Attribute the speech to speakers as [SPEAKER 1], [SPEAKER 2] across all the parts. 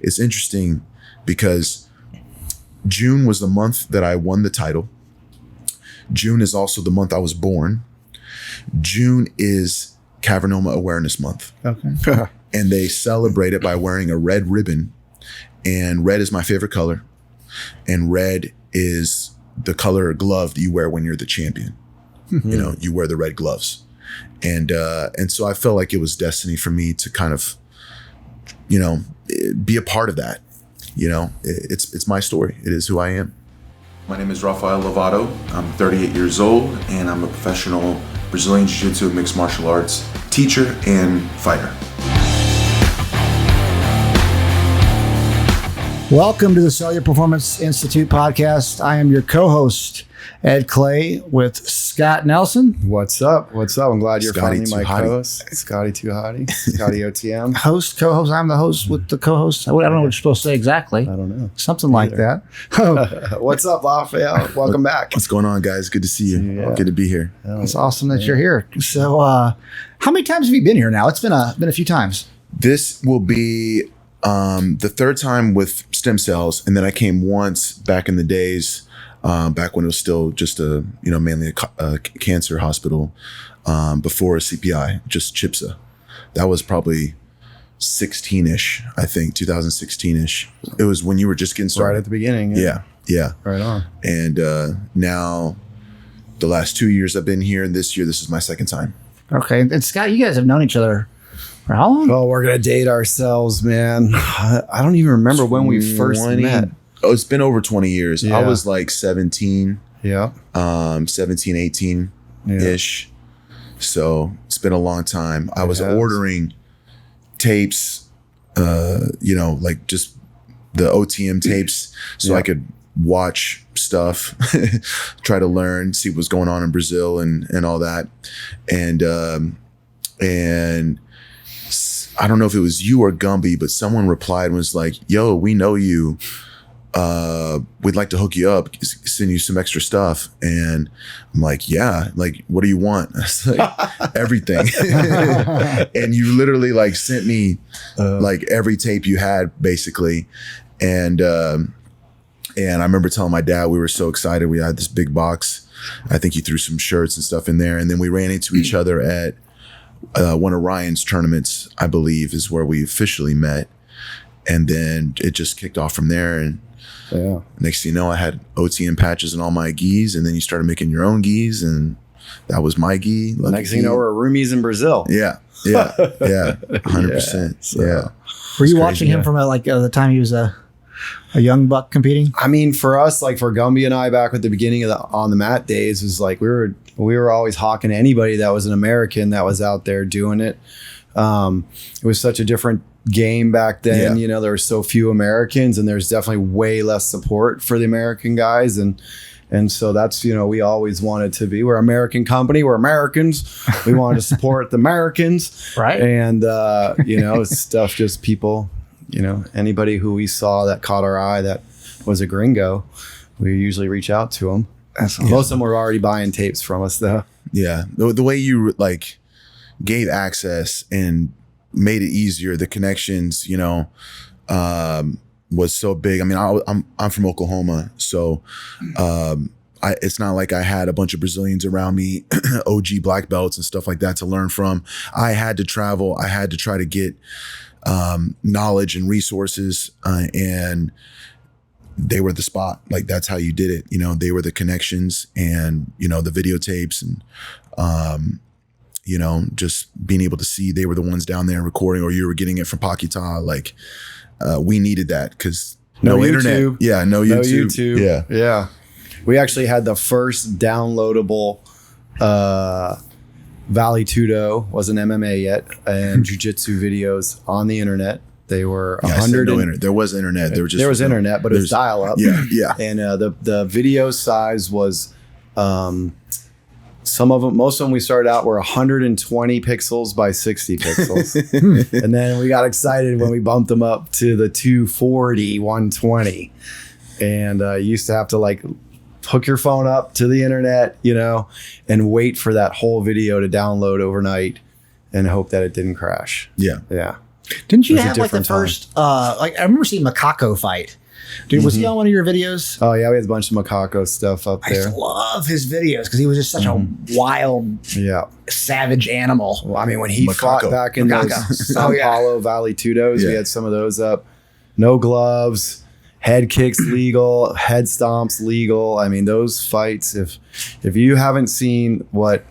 [SPEAKER 1] it's interesting because June was the month that I won the title. June is also the month I was born. June is Cavernoma Awareness Month.
[SPEAKER 2] Okay.
[SPEAKER 1] And they celebrate it by wearing a red ribbon. And red is my favorite color. And red is the color of glove that you wear when you're the champion. You know, you wear the red gloves. And so I felt like it was destiny for me to kind of, you know, be a part of that. You know, it's my story. It is who I am.
[SPEAKER 3] My name is Rafael Lovato. I'm 38 years old, and I'm a professional Brazilian Jiu-Jitsu and mixed martial arts teacher and fighter.
[SPEAKER 2] Welcome to the Cellular Performance Institute podcast. I am your co-host, Ed Clay, with Scott Nelson.
[SPEAKER 4] What's up? What's up? I'm glad you're
[SPEAKER 1] Scotty
[SPEAKER 4] finally my
[SPEAKER 1] Too Hotty.
[SPEAKER 4] co-host. Scotty Too Hotty. Scotty OTM.
[SPEAKER 2] Host, co-host. I'm the host with the co-host. I don't know what you're supposed to say exactly.
[SPEAKER 4] I don't know.
[SPEAKER 2] Something like that.
[SPEAKER 4] What's up, Rafael? Welcome back.
[SPEAKER 1] What's going on, guys? Good to see you.
[SPEAKER 4] Yeah.
[SPEAKER 1] Good to be here.
[SPEAKER 2] It's awesome that you're here. So how many times have you been here now? It's been a few times.
[SPEAKER 1] This will be the third time with stem cells, and then I came once back in the days, back when it was still just mainly a cancer hospital, before CPI, just CHIPSA. That was probably 16-ish, I think, 2016-ish. It was when you were just getting started.
[SPEAKER 4] Right at the beginning.
[SPEAKER 1] Yeah.
[SPEAKER 4] Right on.
[SPEAKER 1] And now the last 2 years I've been here, and this year, this is my second time.
[SPEAKER 2] Okay. And Scott, you guys have known each other for how long?
[SPEAKER 4] Oh, we're going to date ourselves, man. I don't even remember when we first met.
[SPEAKER 1] Oh, it's been over 20 years.
[SPEAKER 4] Yeah.
[SPEAKER 1] I was like 17.
[SPEAKER 4] Yeah.
[SPEAKER 1] 17, 18-ish. So it's been a long time. I was ordering tapes, like just the OTM tapes so I could watch stuff, try to learn, see what's going on in Brazil and all that. And I don't know if it was you or Gumby, but someone replied and was like, yo, we know you. We'd like to hook you up, send you some extra stuff. And I'm like, yeah, like, what do you want? I was like, everything. And you literally like sent me like every tape you had basically. And I remember telling my dad, we were so excited. We had this big box. I think he threw some shirts and stuff in there. And then we ran into each other at one of Ryan's tournaments, I believe, is where we officially met. And then it just kicked off from there. And next thing you know, I had OTM patches in all my gis, and then you started making your own gis, and that was my gi.
[SPEAKER 4] Next thing you know, we're roomies in Brazil.
[SPEAKER 1] Yeah, 100%. Yeah.
[SPEAKER 2] Were you watching him from the time he was a young buck competing?
[SPEAKER 4] I mean, for us, like for Gumby and I, back at the beginning of the on the mat days, was like we were always hawking to anybody that was an American that was out there doing it. It was such a different game back then. You know, there were so few Americans, and there's definitely way less support for the American guys, and so that's, we always wanted to be. We're an American company. We're Americans. We wanted to support the Americans,
[SPEAKER 2] right?
[SPEAKER 4] And stuff, just people. Anybody who we saw that caught our eye that was a gringo, we usually reach out to them. Most of them were already buying tapes from us, though. Yeah,
[SPEAKER 1] the way you like gave access and made it easier, the connections, was so big. I mean, I'm from Oklahoma, so it's not like I had a bunch of Brazilians around me, OG black belts and stuff like that to learn from. I had to travel. I had to try to get knowledge and resources, and they were the spot. Like, that's how you did it. They were the connections, and the videotapes, and just being able to see they were the ones down there recording, or you were getting it from Pakita. Like, we needed that because no internet. Yeah, no YouTube.
[SPEAKER 4] Yeah. We actually had the first downloadable Vale Tudo, wasn't MMA yet, and jiu-jitsu videos on the internet. They were 100.
[SPEAKER 1] There was internet. There was
[SPEAKER 4] internet, but it was dial-up.
[SPEAKER 1] Yeah.
[SPEAKER 4] And the video size was most of them we started out were 120 pixels by 60 pixels. And then we got excited when we bumped them up to the 240, 120. And you used to have to like hook your phone up to the internet, and wait for that whole video to download overnight and hope that it didn't crash.
[SPEAKER 1] Yeah.
[SPEAKER 2] Didn't you
[SPEAKER 4] It was a
[SPEAKER 2] have like the
[SPEAKER 4] different time.
[SPEAKER 2] first, like I remember seeing Macaco fight. Dude, was he on one of your videos?
[SPEAKER 4] Oh yeah, we had a bunch of Macaco stuff up
[SPEAKER 2] I used
[SPEAKER 4] there.
[SPEAKER 2] to love his videos because he was just such a wild,
[SPEAKER 4] Yeah.
[SPEAKER 2] savage animal.
[SPEAKER 4] Well, I mean, when he fought
[SPEAKER 1] Macaco.
[SPEAKER 4] back in those
[SPEAKER 2] Macaco.
[SPEAKER 4] Sao
[SPEAKER 2] Oh, yeah.
[SPEAKER 4] Paulo Valley Tudos, we
[SPEAKER 1] Yeah.
[SPEAKER 4] had some of those up. No gloves, head kicks legal, head stomps legal. I mean, those fights, if you haven't seen what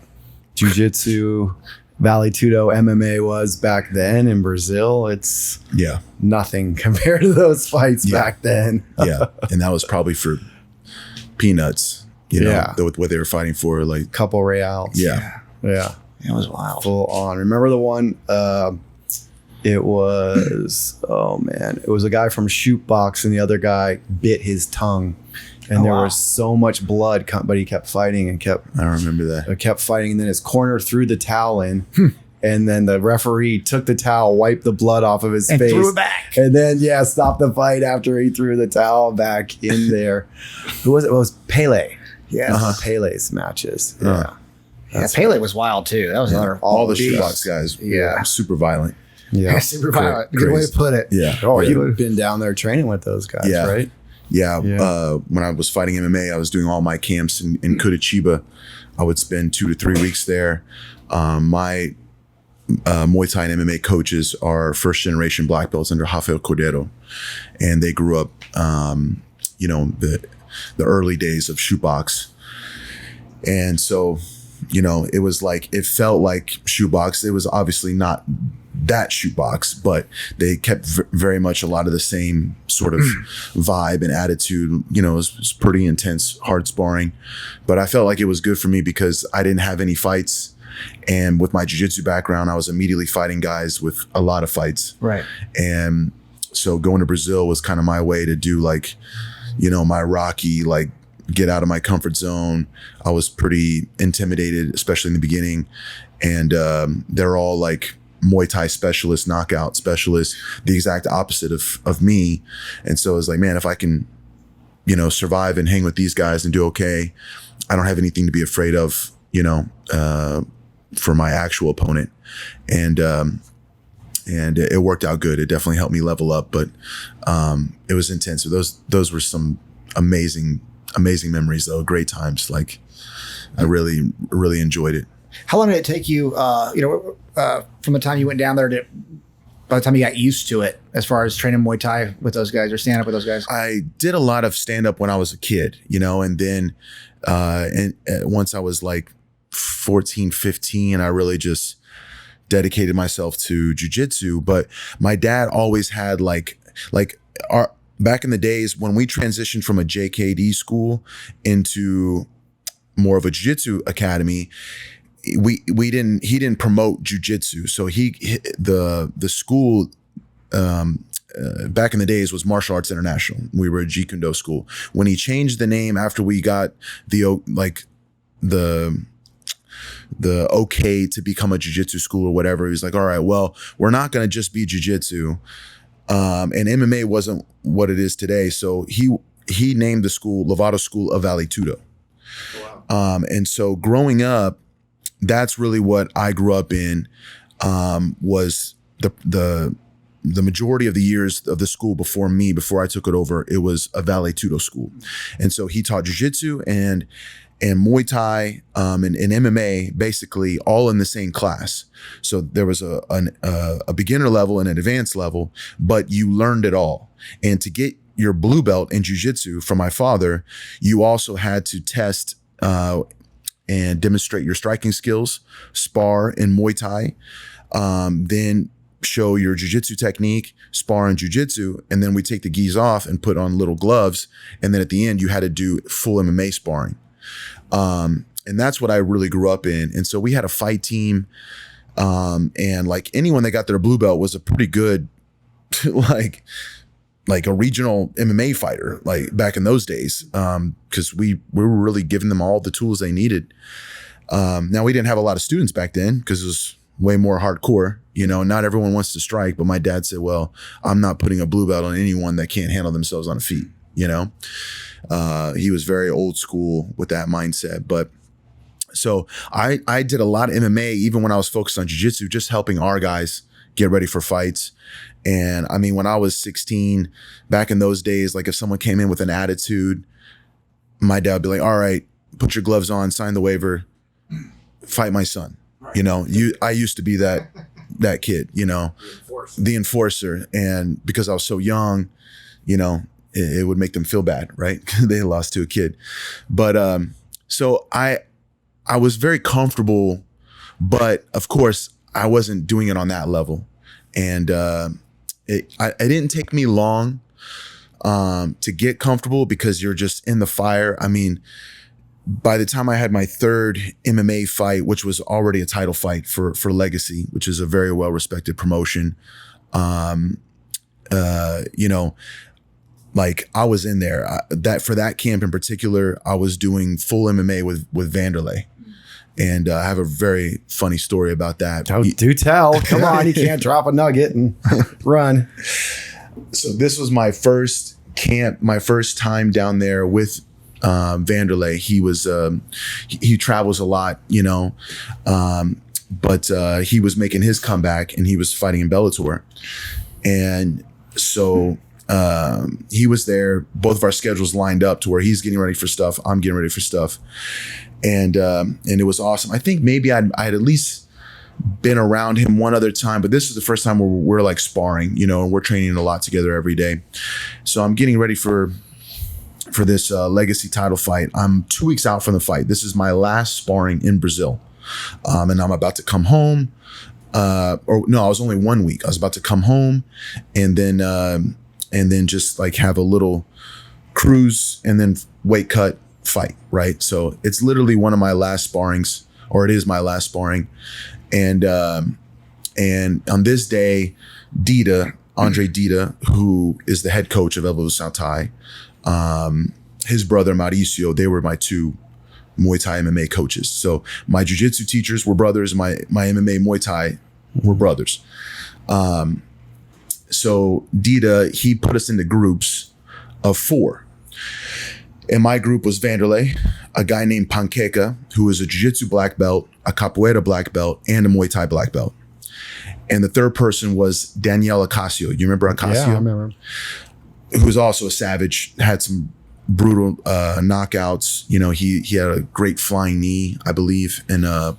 [SPEAKER 4] Jiu-Jitsu Valley Tudo MMA was back then in Brazil, it's
[SPEAKER 1] Yeah.
[SPEAKER 4] nothing compared to those fights
[SPEAKER 1] Yeah.
[SPEAKER 4] back then.
[SPEAKER 1] Yeah. And that was probably for peanuts, you know,
[SPEAKER 4] Yeah.
[SPEAKER 1] what they were fighting for. Like,
[SPEAKER 4] Couple reals.
[SPEAKER 1] yeah.
[SPEAKER 4] Yeah.
[SPEAKER 2] It was wild.
[SPEAKER 4] Full on. Remember the one? It was it was a guy from Shootbox, and the other guy bit his tongue, and there
[SPEAKER 2] wow.
[SPEAKER 4] was so much blood, but he kept fighting and
[SPEAKER 1] I don't remember that.
[SPEAKER 4] kept fighting, and then his corner threw the towel in, and then the referee took the towel, wiped the blood off of his
[SPEAKER 2] And
[SPEAKER 4] face,
[SPEAKER 2] threw it back.
[SPEAKER 4] and then stopped the fight after he threw the towel back in there. Who was it? It was Pele.
[SPEAKER 2] Yeah.
[SPEAKER 4] Pele's matches.
[SPEAKER 1] Uh-huh.
[SPEAKER 2] Yeah, Pele was wild too. That was another
[SPEAKER 1] All the
[SPEAKER 2] beast.
[SPEAKER 1] shootbox guys
[SPEAKER 2] Yeah.
[SPEAKER 1] were super violent.
[SPEAKER 4] Yeah.
[SPEAKER 2] Super violent. Good way to
[SPEAKER 1] Crazy.
[SPEAKER 2] put it.
[SPEAKER 1] Yeah.
[SPEAKER 4] Oh,
[SPEAKER 1] yeah.
[SPEAKER 4] you've been down there training with those guys,
[SPEAKER 1] Yeah.
[SPEAKER 4] right?
[SPEAKER 1] Yeah.
[SPEAKER 4] Yeah.
[SPEAKER 1] When I was fighting MMA, I was doing all my camps in Curitiba. I would spend 2 to 3 weeks there. My Muay Thai and MMA coaches are first generation black belts under Rafael Cordero. And they grew up, the early days of shootbox. And so, it felt like shootbox. It was obviously not that shootbox, but they kept very much a lot of the same sort of vibe and attitude. It was pretty intense, hard sparring, but I felt like it was good for me because I didn't have any fights. And with my jiu-jitsu background, I was immediately fighting guys with a lot of fights.
[SPEAKER 2] Right.
[SPEAKER 1] And so going to Brazil was kind of my way to do my Rocky, get out of my comfort zone. I was pretty intimidated, especially in the beginning. And they're all like Muay Thai specialists, knockout specialists, the exact opposite of me. And so I was like, man, if I can, survive and hang with these guys and do okay, I don't have anything to be afraid of, for my actual opponent. And it worked out good. It definitely helped me level up, but it was intense. So those were some amazing memories though. Great times. I really, really enjoyed it.
[SPEAKER 2] How long did it take you, from the time you went down there to by the time you got used to it, as far as training Muay Thai with those guys or stand up with those guys?
[SPEAKER 1] I did a lot of stand up when I was a kid, and then once I was 14, 15, I really just dedicated myself to jiu-jitsu. But my dad always had back in the days when we transitioned from a JKD school into more of a jiu-jitsu academy, he didn't promote jiu-jitsu. So the school back in the days was Martial Arts International. We were a Jeet Kune Do school. When he changed the name after we got the okay to become a jiu-jitsu school or whatever, he was like, all right, well, we're not going to just be jiu-jitsu. And MMA wasn't what it is today. So he named the school Lovato School of Valley Tudo. Wow. And so growing up, that's really what I grew up in, was the majority of the years of the school before I took it over, it was a Valley Tudo school. And so he taught jiu-jitsu and Muay Thai and MMA basically all in the same class. So there was a beginner level and an advanced level, but you learned it all. And to get your blue belt in jiu-jitsu from my father, you also had to test and demonstrate your striking skills, spar in Muay Thai, then show your jiu-jitsu technique, spar in jiu-jitsu, and then we take the gis off and put on little gloves. And then at the end, you had to do full MMA sparring. And that's what I really grew up in. And so we had a fight team, and anyone that got their blue belt was a pretty good, like a regional MMA fighter, back in those days. Cause we were really giving them all the tools they needed. Now we didn't have a lot of students back then cause it was way more hardcore, not everyone wants to strike, but my dad said, well, I'm not putting a blue belt on anyone that can't handle themselves on a feet, he was very old school with that mindset. But so I did a lot of MMA, even when I was focused on jiu-jitsu, just helping our guys get ready for fights. And I mean, when I was 16, back in those days, like if someone came in with an attitude, my dad would be like, all right, put your gloves on, sign the waiver, fight my son. Right. You know, I used to be that kid, you know, the enforcer. And because I was so young, you know, it would make them feel bad, right? They lost to a kid. But so I was very comfortable, but of course I wasn't doing it on that level. And it didn't take me long to get comfortable because you're just in the fire. I mean, by the time I had my third MMA fight, which was already a title fight for Legacy, which is a very well-respected promotion, you know, like I was in there. For that camp in particular, I was doing full MMA with Vanderlay. And I have a very funny story about that.
[SPEAKER 4] Do tell. Come on, you can't drop a nugget and run.
[SPEAKER 1] So this was my first camp, my first time down there with Vanderlay. He was he travels a lot, you know, but he was making his comeback and he was fighting in Bellator. And so he was there. Both of our schedules lined up to where he's getting ready for stuff, I'm getting ready for stuff. And it was awesome. I think maybe I had at least been around him one other time, but this is the first time where we're like sparring, you know, and we're training a lot together every day. So I'm getting ready for this Legacy title fight. I'm 2 weeks out from the fight. This is my last sparring in Brazil. And I'm about to come home. Or no, I was only 1 week. I was about to come home and then just like have a little cruise and then weight cut fight, right? So it's literally one of my last sparrings, or it is my last sparring. And on this day, Andre Dida, who is the head coach of Evolução Thai, his brother Mauricio, they were my two Muay Thai MMA coaches. So my jiu-jitsu teachers were brothers, my MMA Muay Thai were brothers. So Dida, he put us into groups of 4. And my group was Vanderlay, a guy named Panqueca, who is a jiu-jitsu black belt, a capoeira black belt, and a Muay Thai black belt. And the third person was Daniel Acasio. You remember Acasio?
[SPEAKER 4] Yeah, I remember.
[SPEAKER 1] Who was also a savage, had some brutal knockouts. You know, he had a great flying knee, I believe, in the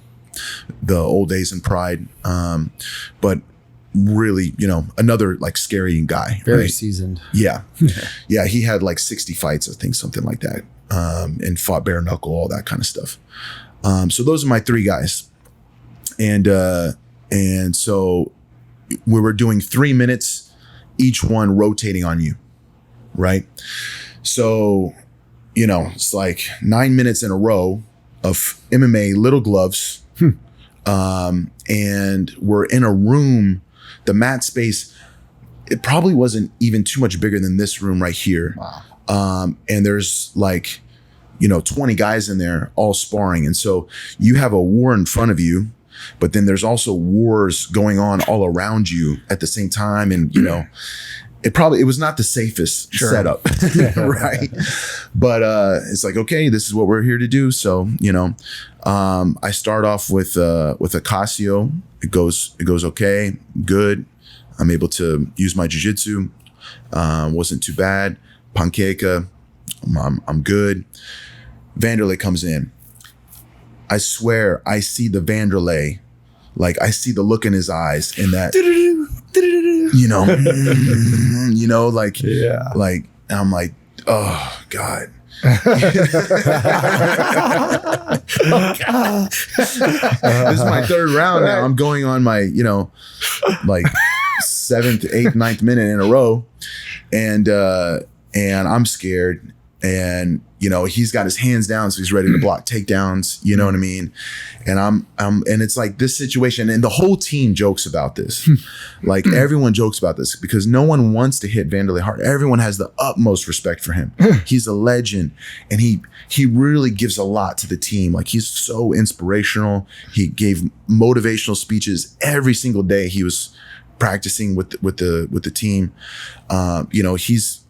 [SPEAKER 1] old days in Pride. But really, you know, another like scary guy.
[SPEAKER 4] Very
[SPEAKER 1] right?
[SPEAKER 4] seasoned.
[SPEAKER 1] Yeah. Yeah, he had like 60 fights, I think, something like that. And fought bare knuckle, all that kind of stuff. So those are my 3 guys. And so we were doing 3 minutes, each one rotating on you, right? So, you know, it's like 9 minutes in a row of MMA, little gloves. And we're in a room. The mat space, it probably wasn't even too much bigger than this room right here.
[SPEAKER 2] Wow.
[SPEAKER 1] And there's like, you know, 20 guys in there all sparring. And so you have a war in front of you, but then there's also wars going on all around you at the same time. And, you know, it was not the safest setup, right? But it's like, okay, this is what we're here to do. So, you know, I start off with Acasio. It goes okay, good. I'm able to use my jiu-jitsu. Wasn't too bad. Panqueca, I'm good. Vanderlay comes in. I swear I see the Vanderlay, like I see the look in his eyes in that, you know, like,
[SPEAKER 4] yeah.
[SPEAKER 1] Like, and I'm like, oh God. This is my 3rd round now. I'm going on my, you know, like 7th, 8th, 9th minute in a row. And I'm scared. And, you know, he's got his hands down, so he's ready to block takedowns. You know what I mean? And and it's like this situation, and the whole team jokes about this. Like everyone jokes about this because no one wants to hit Vanderlay hard. Everyone has the utmost respect for him. He's a legend, and he really gives a lot to the team. Like he's so inspirational. He gave motivational speeches every single day. He was practicing with the team. You know, he's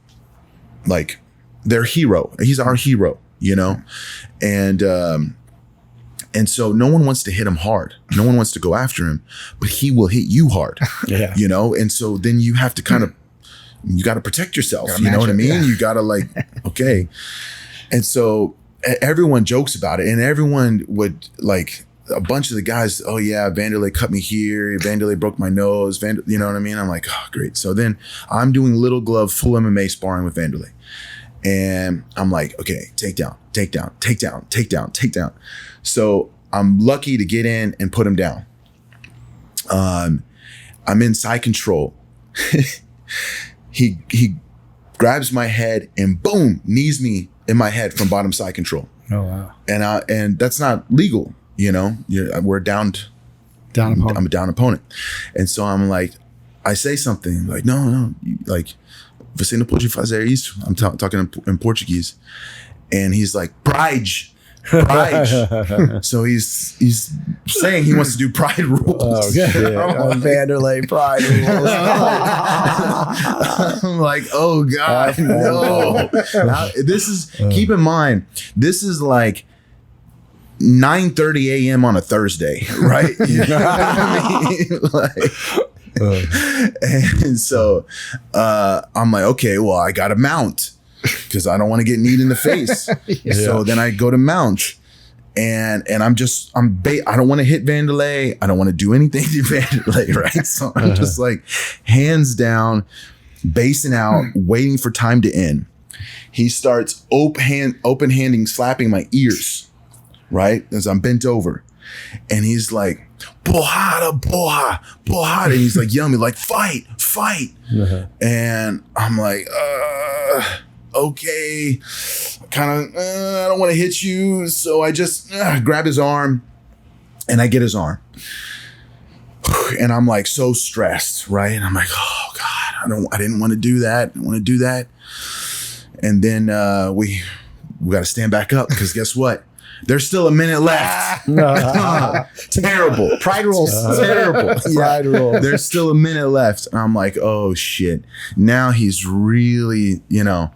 [SPEAKER 1] like their hero. He's our hero, you know? And And so no one wants to hit him hard. No one wants to go after him, but he will hit you hard, you know? And so then you have to you got to protect yourself. You know what I mean? Yeah. You got to like, okay. And so everyone jokes about it, and everyone would like, a bunch of the guys, oh yeah, Vanderlay cut me here. Vanderlay broke my nose. You know what I mean? I'm like, oh, great. So then I'm doing little glove, full MMA sparring with Vanderlay. And I'm like, okay, takedown, takedown, takedown, takedown, takedown. So I'm lucky to get in and put him down. I'm in side control. He grabs my head and boom, knees me in my head from bottom side control.
[SPEAKER 4] Oh wow!
[SPEAKER 1] And that's not legal, you know. We're down opponent. I'm a down opponent, and so I'm like, I say something like, no, like, você não pode fazer isso. I'm talking in Portuguese, and he's like, pride. So he's saying he wants to do pride rules.
[SPEAKER 4] Oh, yeah. Vanderlay pride rules.
[SPEAKER 1] I'm like, oh God, no. Now, this is, keep in mind, this is like 9:30 a.m. on a Thursday, right? You know what I mean? Like, and so I'm like, okay, well, I got to mount, because I don't want to get kneed in the face. So then I go to mount, and I don't want to hit Vanderlay. I don't want to do anything to Vanderlay, right? So I'm just like hands down, basing out, waiting for time to end. He starts open-handing, slapping my ears, right? As I'm bent over. And he's like, porrada, porra, porrada. And he's like yelling me like, fight. And I'm like, okay, kind of, I don't want to hit you. So I just grab his arm, and I get his arm. And I'm like so stressed, right? And I'm like, oh God, I didn't want to do that. I didn't want to do that. And then we got to stand back up, because guess what? There's still a minute left. Terrible.
[SPEAKER 2] Pride rules.
[SPEAKER 1] Terrible.
[SPEAKER 4] Pride rules.
[SPEAKER 1] There's still a minute left. And I'm like, oh shit. Now he's really, you know,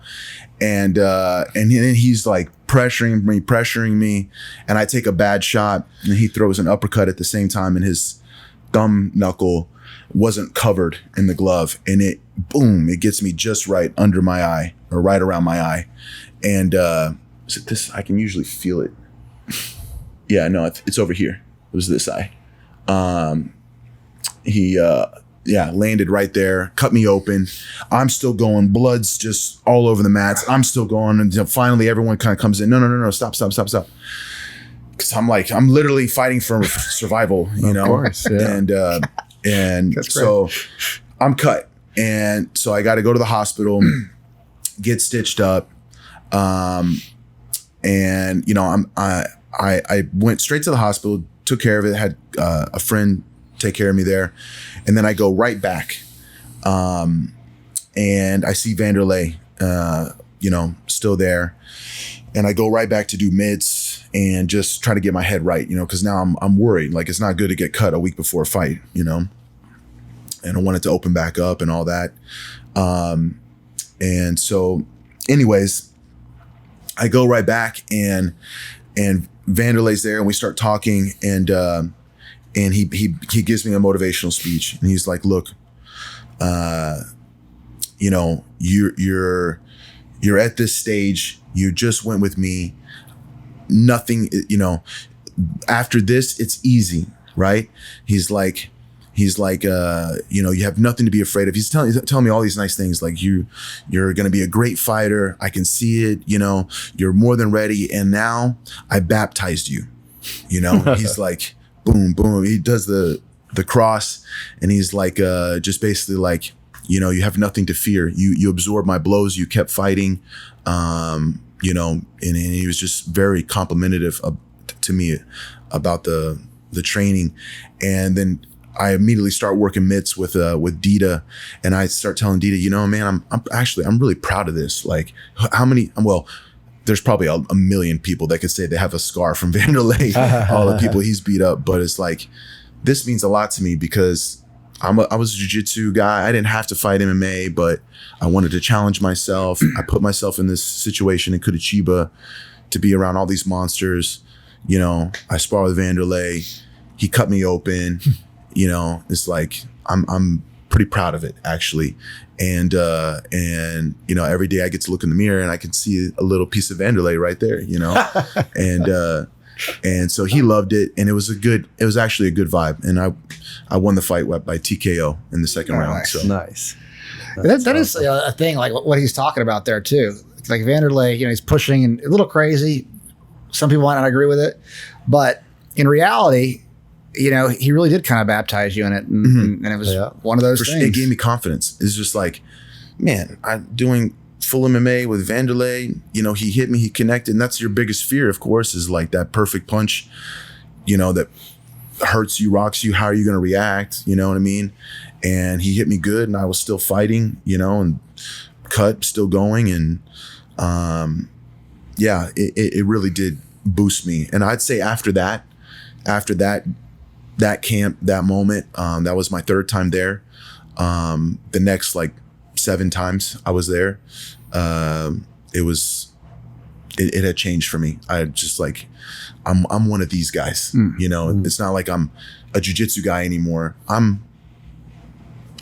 [SPEAKER 1] and then he's like pressuring me, and I take a bad shot, and he throws an uppercut at the same time, and his thumb knuckle wasn't covered in the glove, and it gets me just right under my eye, or right around my eye. And is it this? I can usually feel it. Yeah, no, it's over here. It was this eye. He landed right there, cut me open. I'm still going. Blood's just all over the mats. I'm still going. Until finally everyone kind of comes in. No, stop. Because I'm literally fighting for survival, you know?
[SPEAKER 4] Of course, yeah.
[SPEAKER 1] And so I'm cut. And so I got to go to the hospital, get stitched up. And, you know, I went straight to the hospital, took care of it, had a friend take care of me there. And then I go right back. And I see Vanderlay, you know, still there. And I go right back to do mitts and just try to get my head right, you know, because now I'm worried. Like, it's not good to get cut a week before a fight, you know. And I wanted to open back up and all that. And so anyways, I go right back, and Vanderlay's there, and we start talking, and he gives me a motivational speech, and he's like, look, you know, you're at this stage, you just went with me, nothing, you know, after this, it's easy, right? He's like, you know, you have nothing to be afraid of. He's telling me all these nice things, like you're going to be a great fighter. I can see it, you know, you're more than ready. And now I baptized you, you know. He's like, boom, boom. He does the cross, and he's like, just basically like, you know, you have nothing to fear. You absorbed my blows. You kept fighting, you know, and he was just very complimentary to me about the training. And then I immediately start working mitts with Dita, and I start telling Dita, you know, man, I'm really proud of this. Like, how many? Well, there's probably a million people that could say they have a scar from Vanderlay, all the people he's beat up, but it's like, this means a lot to me, because I was a jiu-jitsu guy. I didn't have to fight MMA, but I wanted to challenge myself. I put myself in this situation in Curitiba to be around all these monsters, You know, I spar with Vanderlay. He cut me open. You know, it's like I'm pretty proud of it actually. And you know, every day I get to look in the mirror and I can see a little piece of Vanderlay right there, you know. And so he loved it, and it was actually a good vibe. And I won the fight by TKO in the second round.
[SPEAKER 2] Nice.
[SPEAKER 1] So
[SPEAKER 4] Nice.
[SPEAKER 2] That is a thing, like what he's talking about there too. Like Vanderlay, you know, he's pushing and a little crazy. Some people might not agree with it, but in reality, you know, he really did kind of baptize you in it, and it was one of those things.
[SPEAKER 1] It gave me confidence. It's just like, man, I'm doing full MMA with Vanderlay. You know, he hit me, he connected, and that's your biggest fear, of course, is like that perfect punch, you know, that hurts you, rocks you. How are you going to react? You know what I mean? And he hit me good, and I was still fighting, you know, and cut, still going, and it really did boost me. And I'd say after that camp, that moment, that was my third time there. The next like 7 times I was there, it had changed for me. I just like, I'm one of these guys, you know. It's not like I'm a jiu-jitsu guy anymore.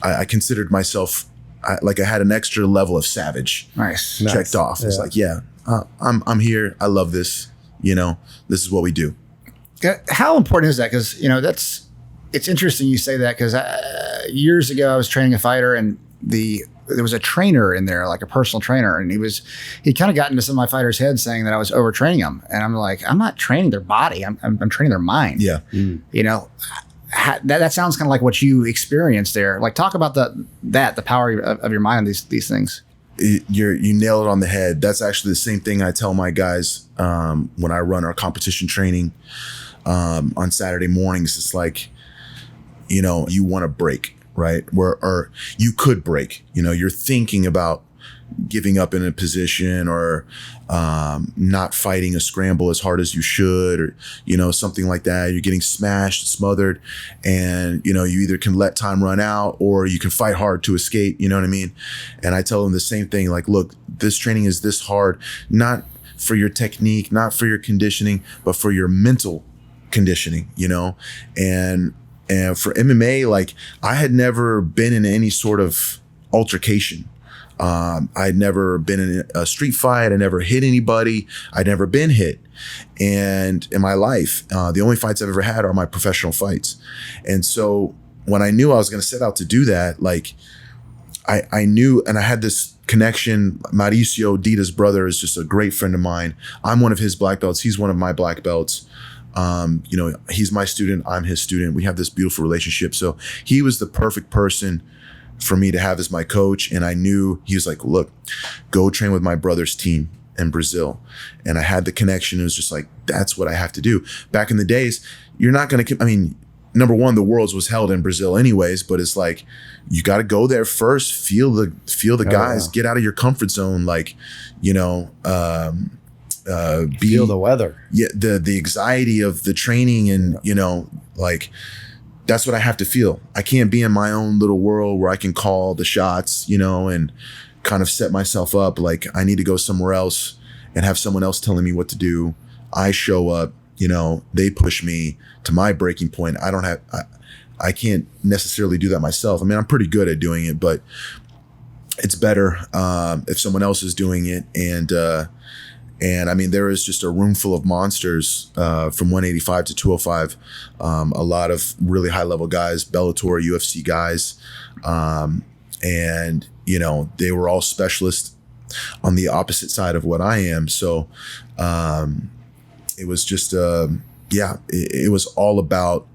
[SPEAKER 1] I considered myself like I had an extra level of savage.
[SPEAKER 2] Nice.
[SPEAKER 1] Checked off. It's like, I'm here. I love this. You know, this is what we do.
[SPEAKER 2] How important is that? Because, you know, it's interesting you say that, because years ago I was training a fighter, and there was a trainer in there, like a personal trainer, and he kind of got into some of my fighters' heads saying that I was overtraining them, and I'm like, I'm not training their body, I'm training their mind.
[SPEAKER 1] Yeah.
[SPEAKER 2] You know, that sounds kind of like what you experienced there. Like, talk about the power of your mind, these things.
[SPEAKER 1] You nail it on the head. That's actually the same thing I tell my guys when I run our competition training on Saturday mornings. It's like, you know, you want to break, right? Or you could break. You know, you're thinking about giving up in a position, or not fighting a scramble as hard as you should, or, you know, something like that. You're getting smashed, smothered, and, you know, you either can let time run out or you can fight hard to escape. You know what I mean? And I tell them the same thing, like, look, this training is this hard, not for your technique, not for your conditioning, but for your mental conditioning, you know? And for MMA, like, I had never been in any sort of altercation. I'd never been in a street fight. I never hit anybody. I'd never been hit. And in my life, the only fights I've ever had are my professional fights. And so when I knew I was going to set out to do that, like, I knew, and I had this connection. Mauricio, Dita's brother, is just a great friend of mine. I'm one of his black belts. He's one of my black belts. You know, he's my student. I'm his student. We have this beautiful relationship. So he was the perfect person for me to have as my coach. And I knew, he was like, look, go train with my brother's team in Brazil. And I had the connection. It was just like, that's what I have to do. Back in the days, you're not going to, I mean, number one, the Worlds was held in Brazil anyways, but it's like, you got to go there first, feel the guys, get out of your comfort zone. Like, you know,
[SPEAKER 4] feel the weather.
[SPEAKER 1] Yeah. The anxiety of the training, and, you know, like, that's what I have to feel. I can't be in my own little world where I can call the shots, you know, and kind of set myself up. Like, I need to go somewhere else and have someone else telling me what to do. I show up, you know, they push me to my breaking point. I can't necessarily do that myself. I mean, I'm pretty good at doing it, but it's better if someone else is doing it. And I mean, there is just a room full of monsters from 185 to 205. A lot of really high level guys, Bellator, UFC guys. And, you know, they were all specialists on the opposite side of what I am. So it was just, it was all about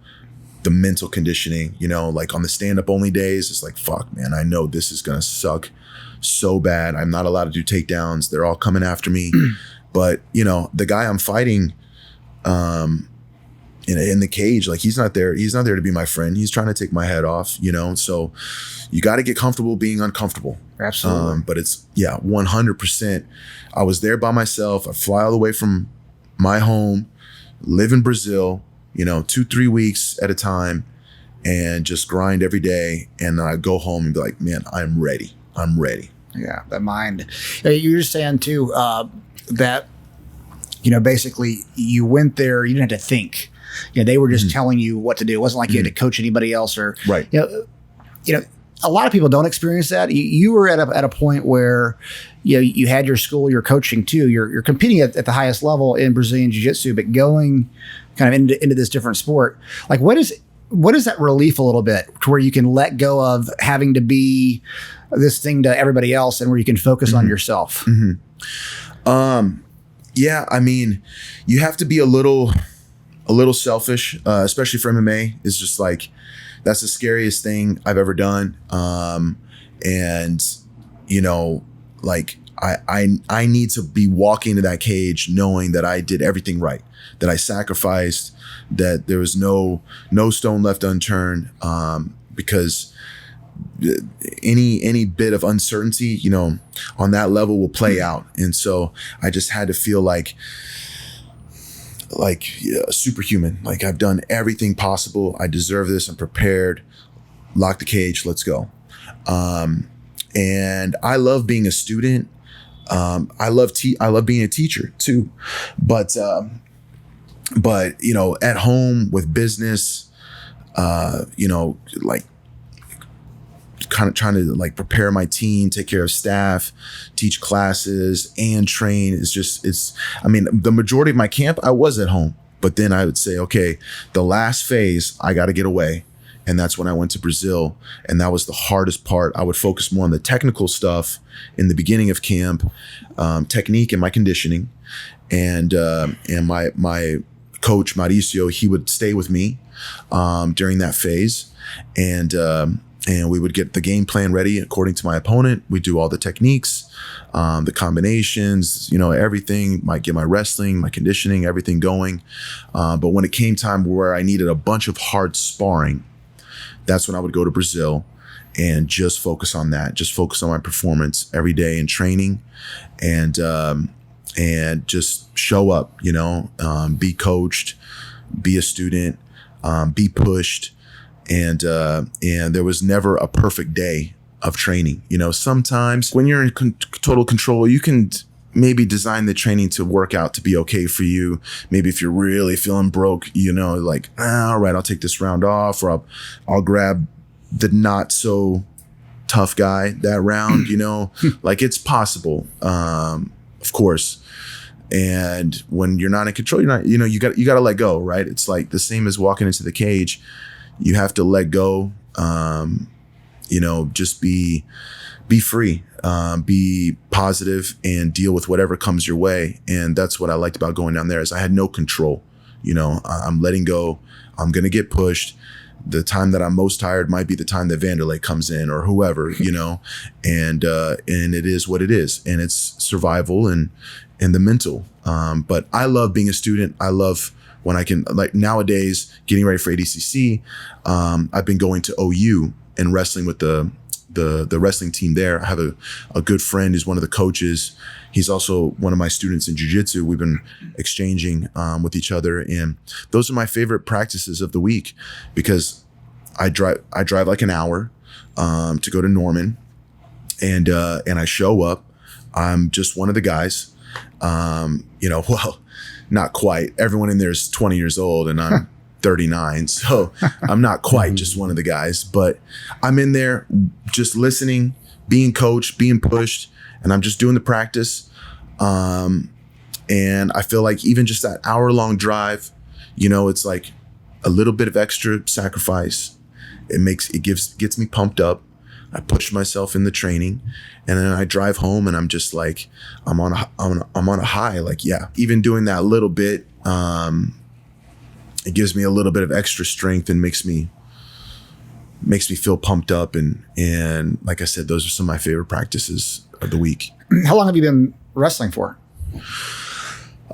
[SPEAKER 1] the mental conditioning, you know, like on the stand-up only days, it's like, fuck, man, I know this is going to suck so bad. I'm not allowed to do takedowns. They're all coming after me. But, you know, the guy I'm fighting in the cage, like, he's not there. He's not there to be my friend. He's trying to take my head off, you know? So you got to get comfortable being uncomfortable.
[SPEAKER 2] Absolutely.
[SPEAKER 1] But it's, 100%. I was there by myself. I fly all the way from my home, live in Brazil, you know, 2-3 weeks at a time, and just grind every day. And then I go home and be like, man, I'm ready. I'm ready.
[SPEAKER 2] Yeah, that mind. You were saying too that basically you went there, you didn't have to think. They were just telling you what to do. It wasn't like you had to coach anybody else or,
[SPEAKER 1] right.
[SPEAKER 2] A lot of people don't experience that. You were at a point where, you had your school, you're coaching too. You're competing at the highest level in Brazilian Jiu-Jitsu, but going kind of into this different sport. Like, what is that relief a little bit to where you can let go of having to be this thing to everybody else and where you can focus on yourself?
[SPEAKER 1] Yeah, I mean, you have to be a little selfish, especially for MMA. It's just like, that's the scariest thing I've ever done. And like I need to be walking into that cage knowing that I did everything right, that I sacrificed, that there was no stone left unturned, because any bit of uncertainty, on that level will play out. And so I just had to feel like superhuman. Like, I've done everything possible. I deserve this. I'm prepared. Lock the cage. Let's go. And I love being a student. I love being a teacher too. But at home with business, like, kind of trying to like prepare my team, take care of staff, teach classes, and train. The majority of my camp, I was at home, but then I would say, okay, the last phase, I got to get away. And that's when I went to Brazil. And that was the hardest part. I would focus more on the technical stuff in the beginning of camp, technique and my conditioning. And my coach, Mauricio, he would stay with me during that phase. And we would get the game plan ready according to my opponent. We do all the techniques, the combinations, everything. Might get my wrestling, my conditioning, everything going. But when it came time where I needed a bunch of hard sparring, that's when I would go to Brazil and just focus on that. Just focus on my performance every day in training, and just show up. Be coached, be a student, be pushed. And there was never a perfect day of training. Sometimes when you're in total control, you can maybe design the training to work out to be okay for you. Maybe if you're really feeling broke, like, all right, I'll take this round off, or I'll grab the not so tough guy that round, like, it's possible, of course. And when you're not in control, you're not, you got to let go, right? It's like the same as walking into the cage. You have to let go, just be free, be positive, and deal with whatever comes your way. And that's what I liked about going down there, is I had no control. I'm letting go. I'm going to get pushed. The time that I'm most tired might be the time that Vanderlay comes in, or whoever, and it is what it is. And it's survival and the mental. But I love being a student. I love when I can, like, nowadays, getting ready for ADCC, I've been going to OU and wrestling with the wrestling team there. I have a good friend who's one of the coaches. He's also one of my students in jiu-jitsu. We've been exchanging with each other, and those are my favorite practices of the week, because I drive like an hour to go to Norman, and I show up. I'm just one of the guys. Well, not quite. Everyone in there is 20 years old, and I'm 39. So I'm not quite just one of the guys, but I'm in there just listening, being coached, being pushed, and I'm just doing the practice. And I feel like even just that hour-long drive, it's like a little bit of extra sacrifice. It gets me pumped up. I push myself in the training, and then I drive home, and I'm just like, I'm on a high. Like, yeah, even doing that little bit, it gives me a little bit of extra strength and makes me feel pumped up. And like I said, those are some of my favorite practices of the week.
[SPEAKER 2] How long have you been wrestling for?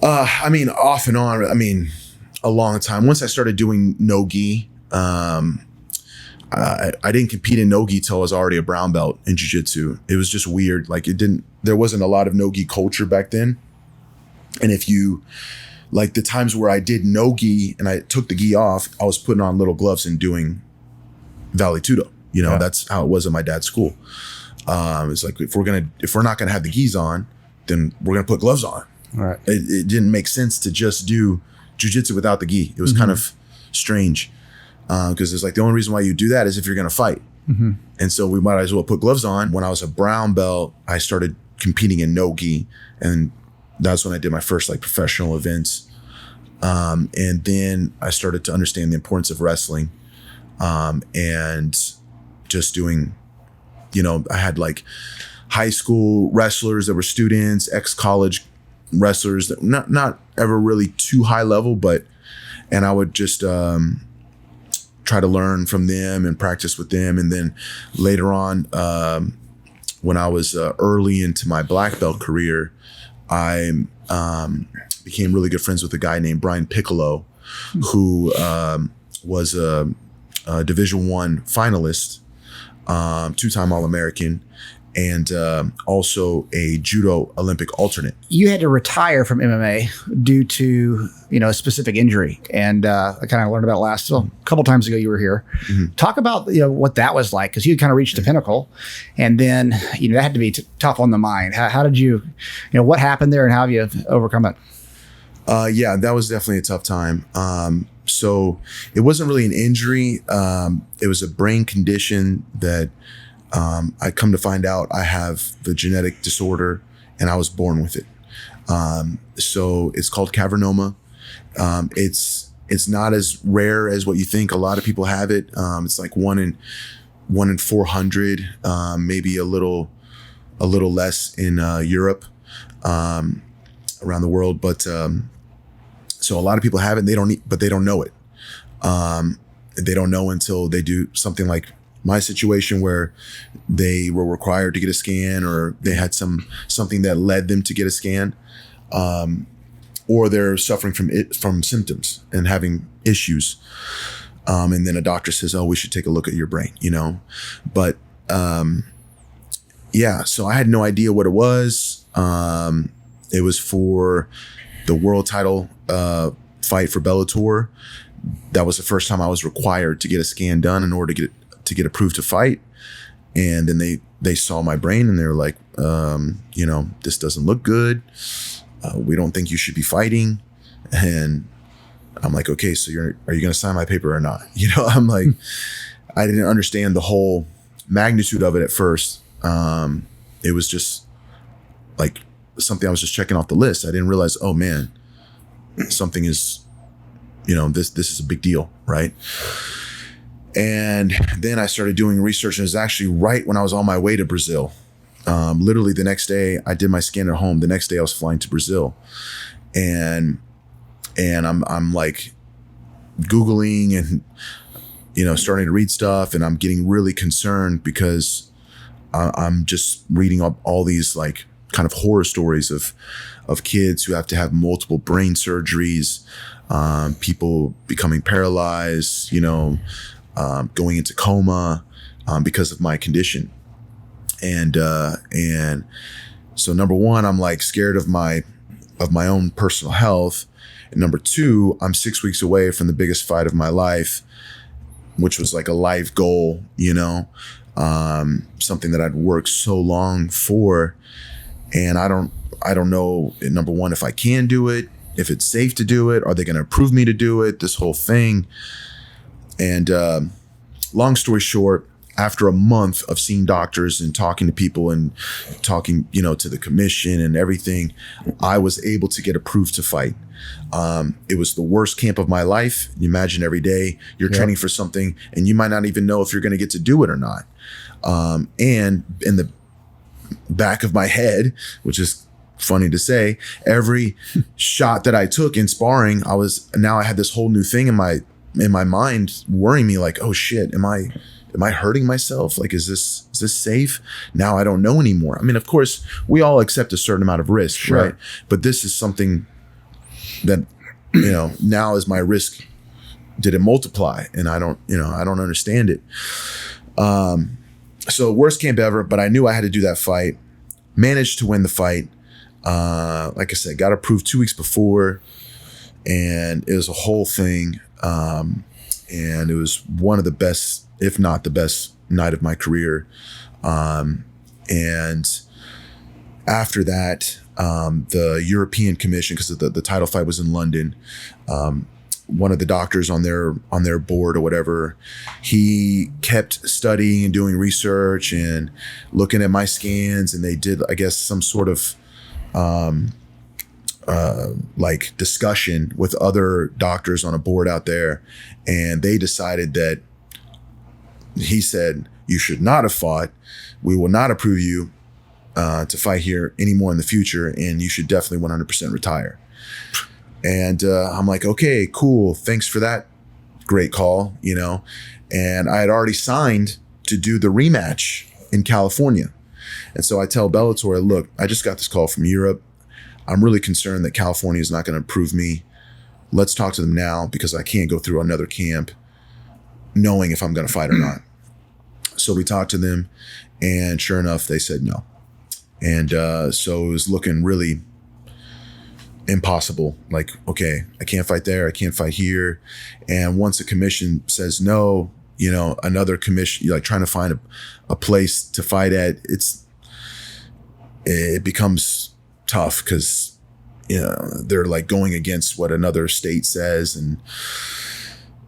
[SPEAKER 1] Off and on. A long time. Once I started doing no-gi, I didn't compete in no-gi till I was already a brown belt in jiu-jitsu. It was just weird. Like, there wasn't a lot of no-gi culture back then. And if you, like, the times where I did no-gi and I took the gi off, I was putting on little gloves and doing Vale Tudo. That's how it was at my dad's school. It's like, if we're not gonna have the gis on, then we're gonna put gloves on.
[SPEAKER 4] Right.
[SPEAKER 1] It didn't make sense to just do jiu-jitsu without the gi. It was kind of strange because it's like the only reason why you do that is if you're going to fight. And so we might as well put gloves on. When I was a brown belt, I started competing in no gi, and that's when I did my first like professional events. And then I started to understand the importance of wrestling, and just doing, I had like high school wrestlers that were students, ex-college wrestlers that not ever really too high level, and I would just try to learn from them and practice with them. And then later on, when I was early into my black belt career, I became really good friends with a guy named Brian Piccolo, who was a Division I finalist, two-time All-American, and also a judo Olympic alternate.
[SPEAKER 2] You had to retire from MMA due to, a specific injury. And I kind of learned about it a couple times ago you were here. Talk about, what that was like, because you kind of reached the pinnacle. And then, that had to be tough on the mind. How did you, what happened there and how have you overcome it?
[SPEAKER 1] Yeah, that was definitely a tough time. So it wasn't really an injury. It was a brain condition that I come to find out I have the genetic disorder and I was born with it. So it's called Cavernoma. It's not as rare as what you think. A lot of people have it. It's like one in 400, maybe a little less in Europe, around the world. But so a lot of people have it. And but they don't know it. They don't know until they do something like my situation, where they were required to get a scan, or they had something that led them to get a scan, or they're suffering from symptoms and having issues, and then a doctor says, "Oh, we should take a look at your brain," But yeah, so I had no idea what it was. It was for the world title fight for Bellator. That was the first time I was required to get a scan done in order to get approved to fight. And then they saw my brain and they were like, this doesn't look good. We don't think you should be fighting. And I'm like, okay, so are you going to sign my paper or not? I'm like, I didn't understand the whole magnitude of it at first. It was just like something I was just checking off the list. I didn't realize, oh man, something is, this is a big deal, right? And then I started doing research, and it was actually right when I was on my way to Brazil. Literally the next day, I did my scan at home. The next day I was flying to Brazil, and I'm like Googling and, starting to read stuff, and I'm getting really concerned because I'm just reading up all these like kind of horror stories of kids who have to have multiple brain surgeries, people becoming paralyzed, going into coma because of my condition. And so number one, I'm like scared of my own personal health. And number two, I'm 6 weeks away from the biggest fight of my life, which was like a life goal, something that I'd worked so long for. And I don't know, number one, if I can do it, if it's safe to do it, are they going to approve me to do it, this whole thing. And long story short, after a month of seeing doctors and talking to people and talking, to the commission and everything, I was able to get approved to fight. It was the worst camp of my life. You imagine every day you're training for something and you might not even know if you're going to get to do it or not. And in the back of my head, which is funny to say, every shot that I took in sparring, I had this whole new thing in my mind worrying me like, oh shit, am I hurting myself? Like, is this safe? Now I don't know anymore. I mean, of course we all accept a certain amount of risk, sure, right? But this is something that, now is my risk. Did it multiply? And I don't understand it. So worst camp ever, but I knew I had to do that fight, managed to win the fight. Like I said, got approved 2 weeks before, and it was a whole thing. And it was one of the best, if not the best night of my career. And after that, the European Commission, because the title fight was in London, one of the doctors on their board or whatever, he kept studying and doing research and looking at my scans, and they did, I guess, some sort of like discussion with other doctors on a board out there, and they decided that he said, you should not have fought. We will not approve you to fight here anymore in the future, and you should definitely 100% retire. And I'm like, okay, cool. Thanks for that great call, you know. And I had already signed to do the rematch in California. And so I tell Bellator, look, I just got this call from Europe. I'm really concerned that California is not going to approve me. Let's talk to them now, because I can't go through another camp knowing if I'm going to fight or not. So we talked to them, and sure enough, they said no. And so it was looking really impossible. Like, okay, I can't fight there, I can't fight here. And once a commission says no, you know, another commission, like trying to find a place to fight at, it becomes tough, because, you know, they're like going against what another state says, and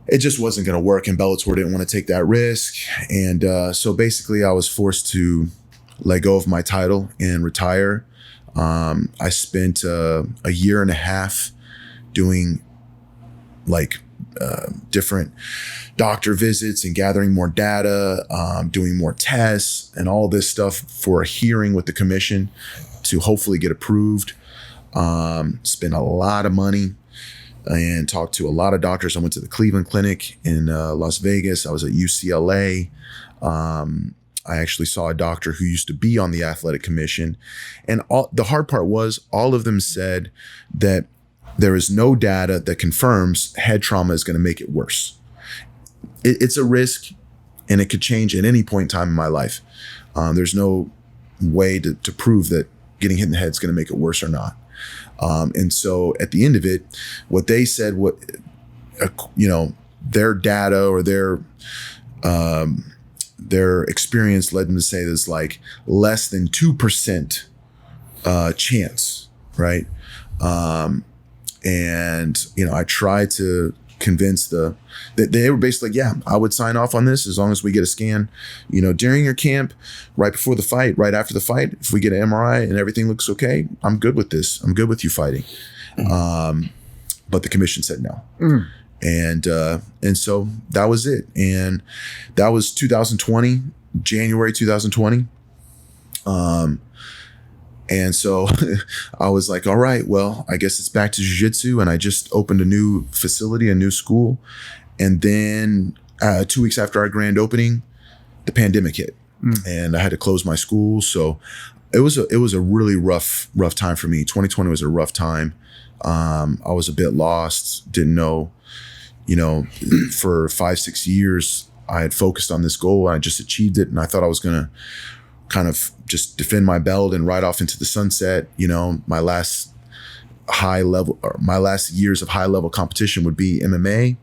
[SPEAKER 1] it just wasn't going to work. And Bellator didn't want to take that risk. And so basically I was forced to let go of my title and retire. I spent a year and a half doing like different doctor visits and gathering more data, doing more tests and all this stuff for a hearing with the commission to hopefully get approved. Spent a lot of money and talked to a lot of doctors. I went to the Cleveland Clinic in Las Vegas. I was at UCLA. I actually saw a doctor who used to be on the athletic commission. And the hard part was all of them said that there is no data that confirms head trauma is going to make it worse. It's a risk, and it could change at any point in time in my life. There's no way to prove that getting hit in the head is going to make it worse or not. And so at the end of it, what they said, their data or their experience led them to say there's like less than 2% chance, right? And, you know, I tried to convince that they were basically like, yeah, I would sign off on this as long as we get a scan, you know, during your camp, right before the fight, right after the fight. If we get an MRI and everything looks okay, I'm good with this. I'm good with you fighting. But the commission said no. And so that was it. And that was 2020, January 2020. And so I was like, all right, well, I guess it's back to jiu-jitsu. And I just opened a new facility, a new school. And then 2 weeks after our grand opening, the pandemic hit, and I had to close my school. So it was a really rough time for me. 2020 was a rough time. I was a bit lost, didn't know, you know, for 5-6 years, I had focused on this goal and I just achieved it. And I thought I was going to kind of just defend my belt and ride off into the sunset. You know, my last years of high level competition would be MMA.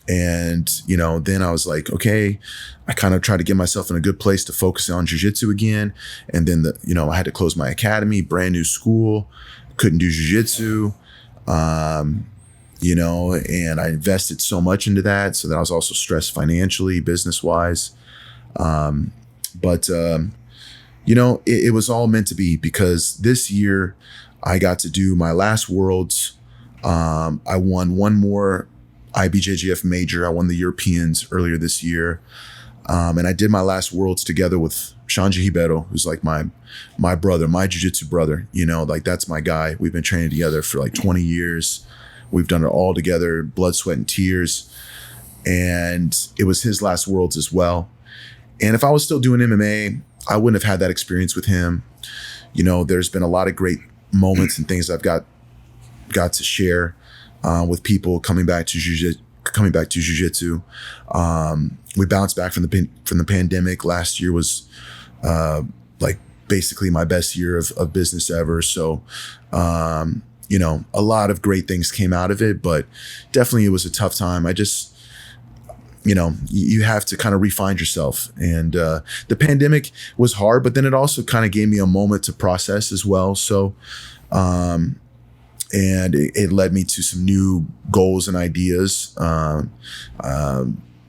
[SPEAKER 1] And, you know, then I was like, okay, I kind of tried to get myself in a good place to focus on jiu-jitsu again. And then I had to close my academy, brand new school, couldn't do jiu-jitsu. You know, and I invested so much into that. So that I was also stressed financially, business-wise. But you know, it was all meant to be, because this year I got to do my last Worlds. I won one more IBJJF major. I won the Europeans earlier this year. And I did my last Worlds together with Shanji Ribeiro, who's like my brother, my jiu-jitsu brother. You know, like that's my guy. We've been training together for like 20 years. We've done it all together, blood, sweat, and tears. And it was his last Worlds as well. And if I was still doing MMA, I wouldn't have had that experience with him. You know, there's been a lot of great moments and things I've got to share with people coming back to jiu-jitsu. We bounced back from the pandemic. Last year was like basically my best year of business ever. So, you know, a lot of great things came out of it, but definitely it was a tough time. you have to kind of refine yourself. And the pandemic was hard, but then it also kind of gave me a moment to process as well. So, and it led me to some new goals and ideas,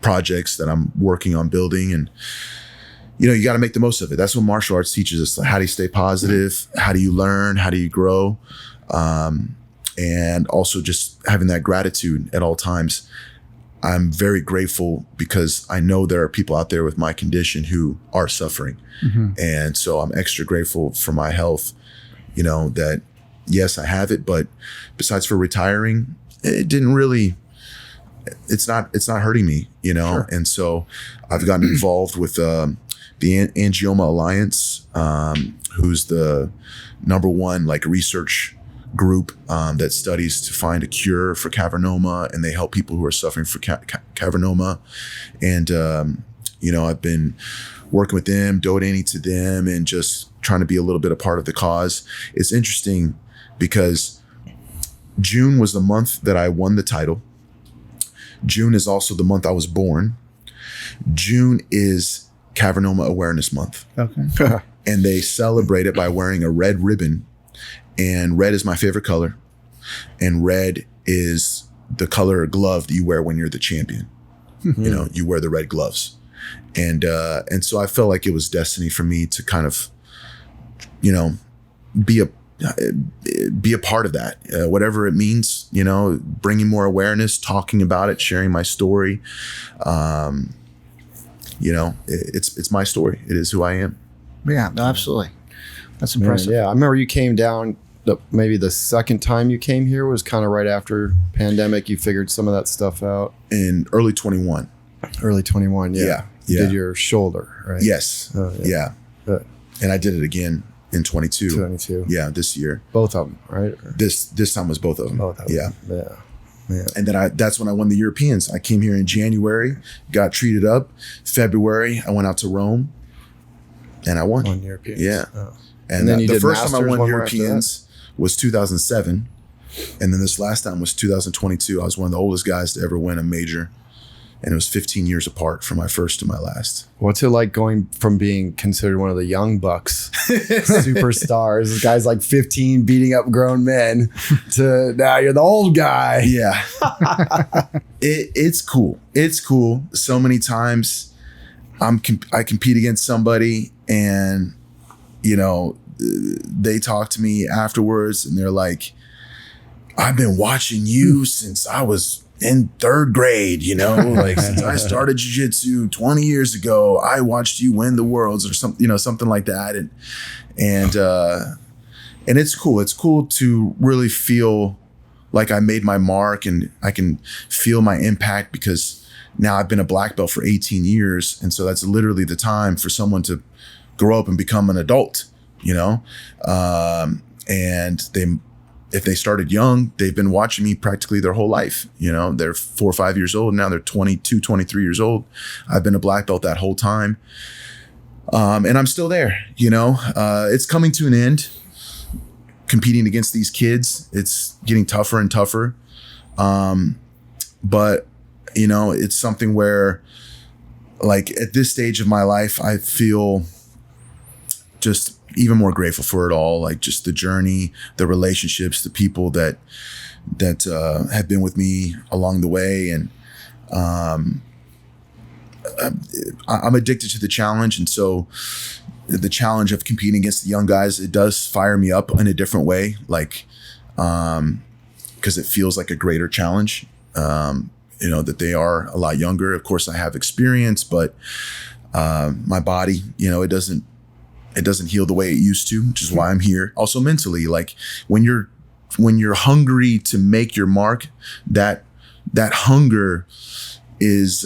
[SPEAKER 1] projects that I'm working on building. And, you got to make the most of it. That's what martial arts teaches us. Like, how do you stay positive? How do you learn? How do you grow? And also just having that gratitude at all times. I'm very grateful because I know there are people out there with my condition who are suffering. Mm-hmm. And so I'm extra grateful for my health, that yes, I have it, but besides for retiring, it didn't really, it's not hurting me, Sure. And so I've gotten involved with the Angioma Alliance, who's the #1 research group that studies to find a cure for Cavernoma, and they help people who are suffering from Cavernoma. And I've been working with them, donating to them, and just trying to be a little bit a part of the cause. It's interesting because June was the month that I won the title. June is also the month I was born. June is Cavernoma Awareness Month. Okay. And they celebrate it by wearing a red ribbon. And red is my favorite color. And red is the color of glove that you wear when you're the champion. Mm-hmm. You wear the red gloves. And so I felt like it was destiny for me to kind of, be a part of that, whatever it means, bringing more awareness, talking about it, sharing my story. It's my story. It is who I am.
[SPEAKER 2] Yeah, no, absolutely. That's impressive.
[SPEAKER 4] Man, yeah, I remember you came down. Maybe the second time you came here was kind of right after pandemic. You figured some of that stuff out
[SPEAKER 1] in early 21.
[SPEAKER 4] Early 21, yeah.
[SPEAKER 1] Yeah.
[SPEAKER 4] You did your shoulder, right?
[SPEAKER 1] Yes. Yeah. And I did it again in 22.
[SPEAKER 4] 22.
[SPEAKER 1] Yeah, this year.
[SPEAKER 4] Both of them, right?
[SPEAKER 1] This time was both of them.
[SPEAKER 4] Both of them. Yeah. Yeah.
[SPEAKER 1] And then that's when I won the Europeans. I came here in January, got treated up. February, I went out to Rome, and I won.
[SPEAKER 4] Won Europeans.
[SPEAKER 1] Yeah.
[SPEAKER 4] Oh.
[SPEAKER 1] And then the first time I won Europeans was 2007. And then this last time was 2022. I was one of the oldest guys to ever win a major. And it was 15 years apart from my first to my last.
[SPEAKER 4] What's it like going from being considered one of the young bucks, superstars, guys like 15 beating up grown men, to now you're the old guy?
[SPEAKER 1] Yeah. It's cool. It's cool. So many times I compete against somebody and, they talk to me afterwards and they're like, I've been watching you since I was in 3rd grade, since I started jiu-jitsu 20 years ago, I watched you win the worlds or something, something like that. And it's cool. It's cool to really feel like I made my mark and I can feel my impact because now I've been a black belt for 18 years. And so that's literally the time for someone to grow up and become an adult, and if they started young, they've been watching me practically their whole life. They're 4 or 5 years old. Now they're 22, 23 years old. I've been a black belt that whole time. And I'm still there, it's coming to an end. Competing against these kids, it's getting tougher and tougher. But, it's something where at this stage of my life, I feel just even more grateful for it all, just the journey, the relationships, the people that have been with me along the way. And I'm addicted to the challenge. And so the challenge of competing against the young guys, it does fire me up in a different way, because it feels like a greater challenge, that they are a lot younger. Of course, I have experience, but my body, it doesn't heal the way it used to, which is why I'm here. Also mentally, when you're hungry to make your mark, that hunger is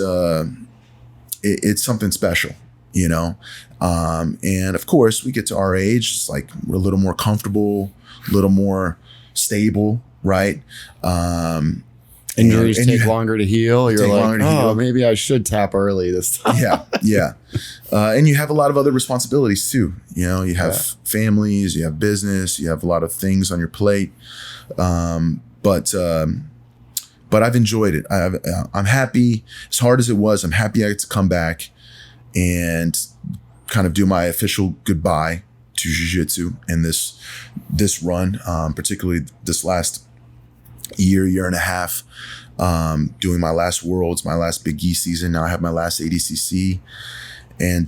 [SPEAKER 1] it's something special, and of course we get to our age, it's we're a little more comfortable, a little more stable, right?
[SPEAKER 4] Injuries take longer to heal. You're like, maybe I should tap early this time. Yeah. And you have a lot of other responsibilities too. You have families, you have business, you have a lot of things on your plate. But
[SPEAKER 1] but I've enjoyed it. I'm happy. As hard as it was, I'm happy I get to come back and kind of do my official goodbye to jiu-jitsu in this run, particularly this last year and a half, doing my last Worlds, my last Big E season. Now I have my last ADCC, and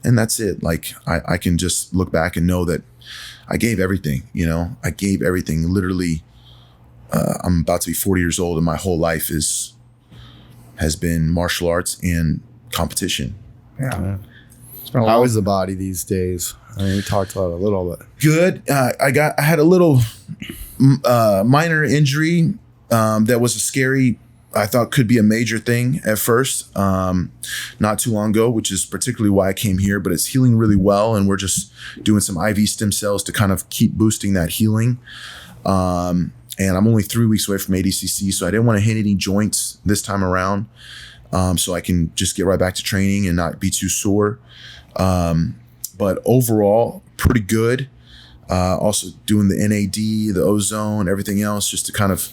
[SPEAKER 1] that's it. Like I can just look back and know that I gave everything. I gave everything. Literally, I'm about to be 40 years old, and my whole life has been martial arts and competition.
[SPEAKER 2] Yeah.
[SPEAKER 4] How is the body these days? I mean, we talked about it a little bit.
[SPEAKER 1] Good. I had a little minor injury that was a scary, I thought could be a major thing at first, not too long ago, which is particularly why I came here, but it's healing really well. And we're just doing some IV stem cells to kind of keep boosting that healing. And I'm only 3 weeks away from ADCC, so I didn't want to hit any joints this time around, so I can just get right back to training and not be too sore. But overall, pretty good. Also doing the NAD, the ozone, everything else, just to kind of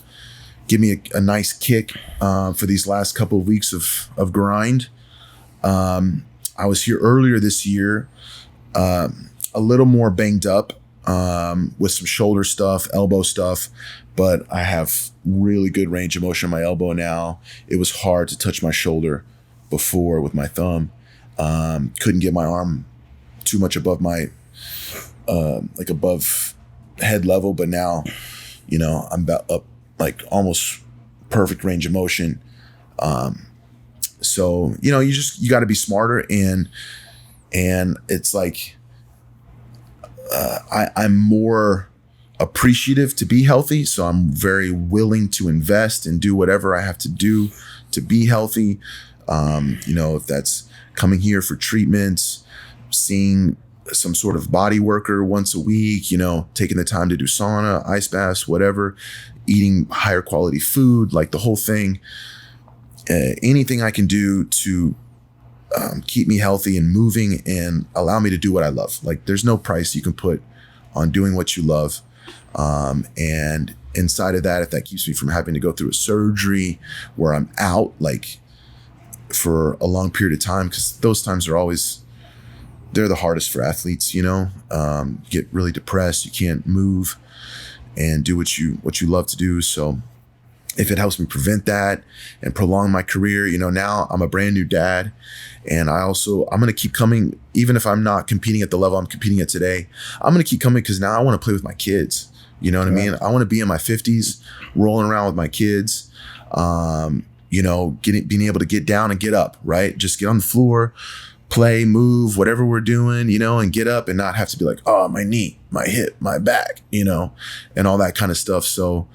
[SPEAKER 1] give me a nice kick for these last couple of weeks of grind. I was here earlier this year, a little more banged up with some shoulder stuff, elbow stuff, but I have really good range of motion in my elbow now. It was hard to touch my shoulder before with my thumb. Couldn't get my arm too much above my like above head level, but now I'm about up like almost perfect range of motion. So you got to be smarter, and it's like I'm more appreciative to be healthy, so I'm very willing to invest and do whatever I have to do to be healthy. If that's coming here for treatments, seeing some sort of body worker once a week, taking the time to do sauna, ice baths, whatever, eating higher quality food, like the whole thing, anything I can do to keep me healthy and moving and allow me to do what I love. Like there's no price you can put on doing what you love. And inside of that, if that keeps me from having to go through a surgery where I'm out like for a long period of time, because those times are always, they're the hardest for athletes, you get really depressed, you can't move and do what you love to do. So if it helps me prevent that and prolong my career, now I'm a brand new dad, and I'm going to keep coming, even if I'm not competing at the level I'm competing at today. I'm going to keep coming because now I want to play with my kids. You know what I mean? I want to be in my 50s, rolling around with my kids, being able to get down and get up, right? Just get on the floor, play, move, whatever we're doing, and get up and not have to be like, oh, my knee, my hip, my back, and all that kind of stuff. So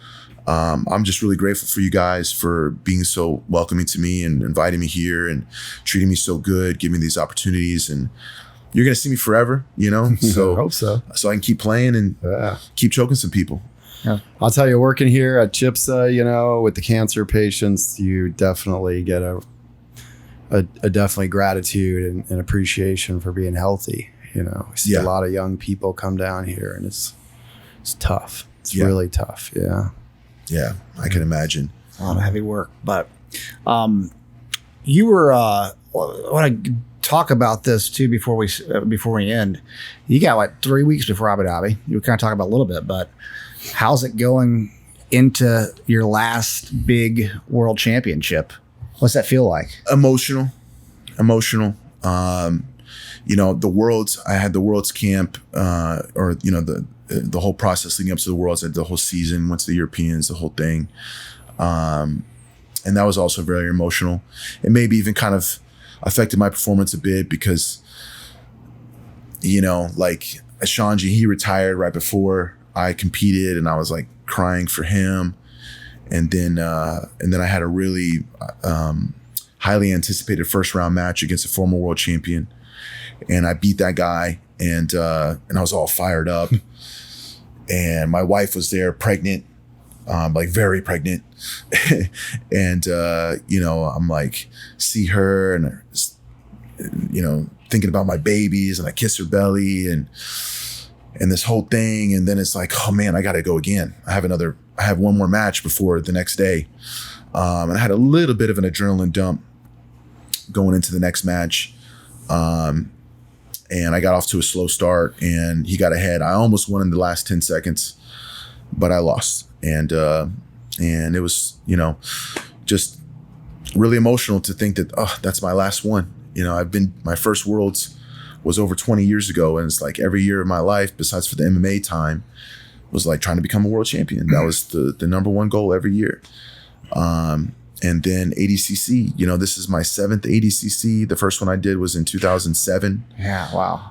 [SPEAKER 1] I'm just really grateful for you guys for being so welcoming to me and inviting me here and treating me so good, giving me these opportunities. And you're going to see me forever, so
[SPEAKER 4] I hope so.
[SPEAKER 1] So I can keep playing and keep choking some people.
[SPEAKER 4] Yeah. I'll tell you, working here at CHPSA, with the cancer patients, you definitely get a definitely gratitude and appreciation for being healthy. We see a lot of young people come down here, and it's tough. It's really tough. Yeah.
[SPEAKER 1] Yeah, I can imagine.
[SPEAKER 2] A lot of heavy work, but you were. I want to talk about this too before we end. You got 3 weeks before Abu Dhabi. You were kind of talking about a little bit, but how's it going into your last big world championship? What's that feel like?
[SPEAKER 1] Emotional. The Worlds, I had the Worlds camp, the whole process leading up to the Worlds, I had the whole season, went to the Europeans, the whole thing. And that was also very emotional. It maybe even kind of affected my performance a bit because, like Ashanji, he retired right before I competed, and I was like crying for him. And then I had a really highly anticipated first round match against a former world champion, and I beat that guy, and I was all fired up. And my wife was there, pregnant, like very pregnant, and I'm like, see her, and thinking about my babies, and I kiss her belly, and this whole thing. And then it's like, oh man, I got to go again. I have one more match before the next day. And I had a little bit of an adrenaline dump going into the next match. And I got off to a slow start and he got ahead. I almost won in the last 10 seconds, but I lost. And it was, just really emotional to think that, oh, that's my last one. My first Worlds was over 20 years ago. And it's like every year of my life, besides for the MMA time, was like trying to become a world champion. That was the number one goal every year. And then ADCC, this is my 7th ADCC. The first one I did was in 2007.
[SPEAKER 2] Yeah. Wow.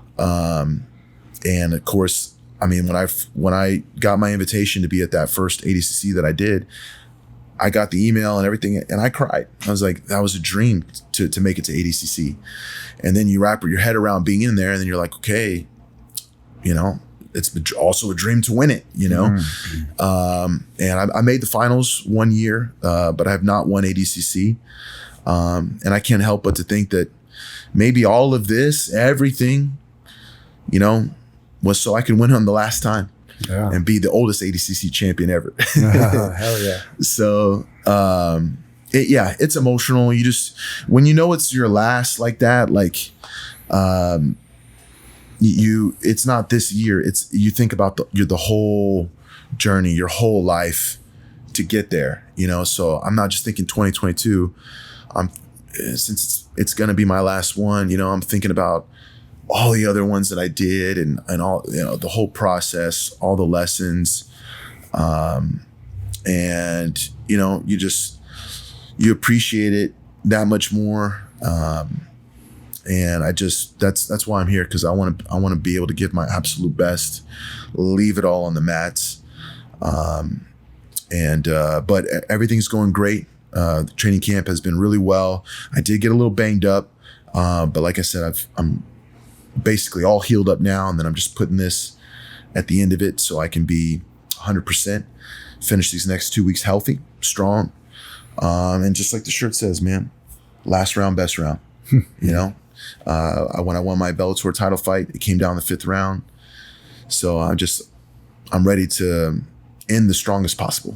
[SPEAKER 1] And of course, when I got my invitation to be at that first ADCC that I did, I got the email and everything and I cried. I was like, that was a dream to make it to ADCC. And then you wrap your head around being in there and then you're like, okay, it's also a dream to win it, And I made the finals one year, but I have not won ADCC. And I can't help but to think that maybe all of this, everything, was so I could win on the last time and be the oldest ADCC champion ever.
[SPEAKER 4] Hell yeah.
[SPEAKER 1] So, it's emotional. You just, when it's your last like that, it's not this year. You think about the whole journey, your whole life to get there, so I'm not just thinking 2022. Since it's going to be my last one, I'm thinking about all the other ones that I did and all, the whole process, all the lessons. And you appreciate it that much more. And that's why I'm here. Cause I want to be able to give my absolute best, leave it all on the mats. But everything's going great. The training camp has been really well. I did get a little banged up. But like I said, I'm basically all healed up now. And then I'm just putting this at the end of it so I can be 100%, finish these next 2 weeks healthy, strong. And just like the shirt says, man, last round, best round, when I won my Bellator title fight, it came down the 5th round. So I'm ready to end the strongest possible,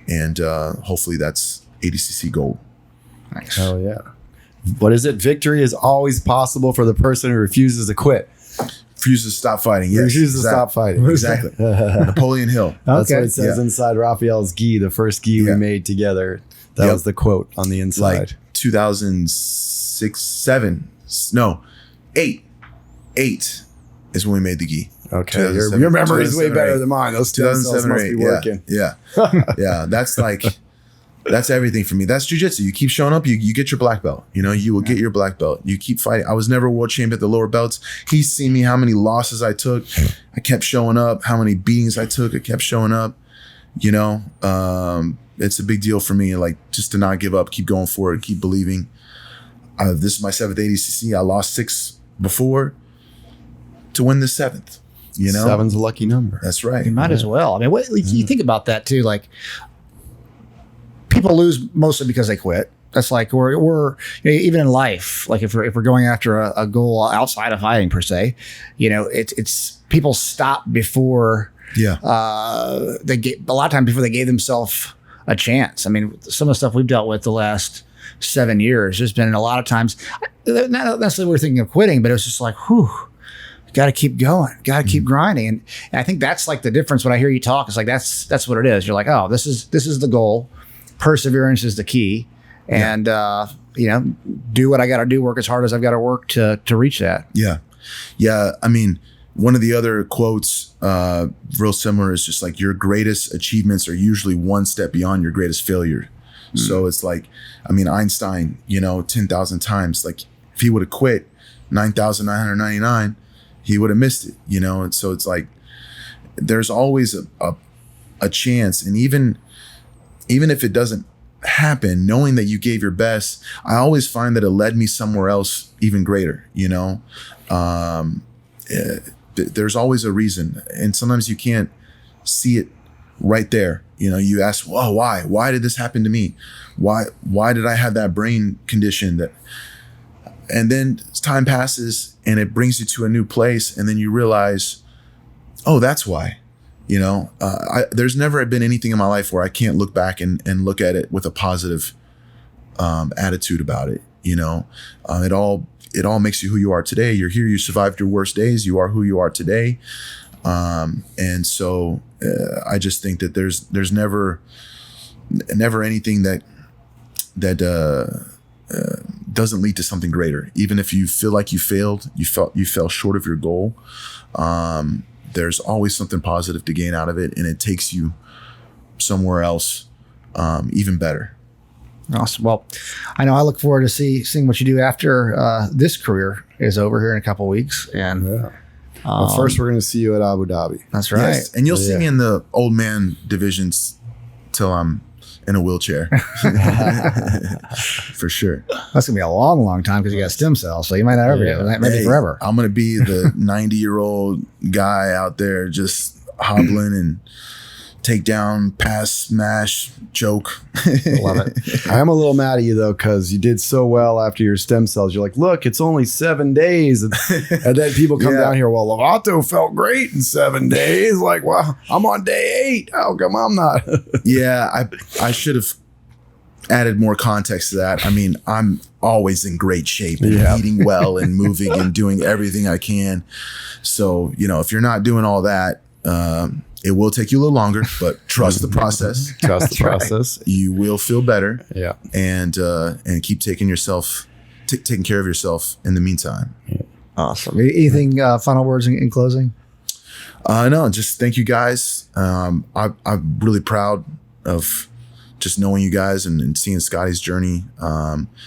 [SPEAKER 1] and hopefully that's ADCC gold.
[SPEAKER 2] Nice.
[SPEAKER 4] Hell yeah. What is it? Victory is always possible for the person who refuses to quit.
[SPEAKER 1] Refuses to stop fighting. Yes,
[SPEAKER 4] refuses to stop fighting.
[SPEAKER 1] Exactly. Napoleon Hill.
[SPEAKER 4] That's what it says inside Raphael's gi, the first gi we made together. That was the quote on the inside.
[SPEAKER 1] Like 2006, 7, no, 8 is when we made the gi.
[SPEAKER 4] Okay, your memory is way better than mine. Those 2007 must be working.
[SPEAKER 1] Yeah. That's everything for me. That's jiu-jitsu. You keep showing up, you get your black belt. You will get your black belt. You keep fighting. I was never a world champion at the lower belts. He's seen me how many losses I took. I kept showing up. How many beatings I took. I kept showing up. It's a big deal for me. Like, just to not give up, keep going for it, keep believing. This is my 7th ADCC. I lost 6 before to win the 7th.
[SPEAKER 4] 7's a lucky number.
[SPEAKER 1] That's right.
[SPEAKER 2] You might as well. You think about that too. Like, people lose mostly because they quit. That's like we're even in life. Like if we're going after a goal outside of fighting per se, it's people stop before.
[SPEAKER 1] Yeah.
[SPEAKER 2] They get a lot of times before they gave themselves a chance. Some of the stuff we've dealt with the last 7 years, there's been a lot of times, not necessarily we're thinking of quitting, but it was just like, whew. Got to keep going, got to keep grinding. And I think that's like the difference when I hear you talk. It's like, that's what it is. You're like, oh, this is the goal. Perseverance is the key. And, do what I got to do, work as hard as I've got to work to reach that.
[SPEAKER 1] Yeah. Yeah. One of the other quotes, real similar, is just like, your greatest achievements are usually one step beyond your greatest failure. So it's like, Einstein, 10,000 times, like if he would have quit 9,999, he would have missed it, And so it's like, there's always a chance. And even if it doesn't happen, knowing that you gave your best, I always find that it led me somewhere else even greater, there's always a reason. And sometimes you can't see it right there. You ask, well, why did this happen to me? Why did I have that brain condition and then time passes and it brings you to a new place. And then you realize, oh, that's why. You know, there's never been anything in my life where I can't look back and look at it with a positive attitude about it. You know, it all makes you who you are today. You're here. You survived your worst days. You are who you are today. And so I just think that there's never anything that doesn't lead to something greater. Even if you feel like you failed, you fell short of your goal. There's always something positive to gain out of it, and it takes you somewhere else, even better.
[SPEAKER 2] Awesome. Well, I know I look forward to seeing what you do after this career is over here in a couple of weeks. And
[SPEAKER 4] but first, we're going to see you at Abu Dhabi.
[SPEAKER 2] That's right.
[SPEAKER 1] Yes. And you'll see me in the old man divisions till I'm in a wheelchair. For sure.
[SPEAKER 2] That's going to be a long, long time because you got stem cells. So you might not ever get it. Maybe forever.
[SPEAKER 1] I'm going to be the 90-year-old guy out there just hobbling and take down, pass, smash, choke.
[SPEAKER 2] Love it.
[SPEAKER 4] I am a little mad at you though, because you did so well after your stem cells. You're like, look, it's only 7 days. And then people come down here, well, Lovato felt great in 7 days. Like, wow, I'm on day 8. How come I'm not?
[SPEAKER 1] Yeah, I should have added more context to that. I mean, I'm always in great shape and eating well and moving and doing everything I can. So, you know, if you're not doing all that, it will take you a little longer, but trust the process.
[SPEAKER 4] Trust the process.
[SPEAKER 1] Right. You will feel better.
[SPEAKER 4] Yeah.
[SPEAKER 1] And keep taking care of yourself in the meantime.
[SPEAKER 2] Yeah. Awesome. Anything final words in closing?
[SPEAKER 1] No, just thank you guys. I'm really proud of just knowing you guys and seeing Scotty's journey.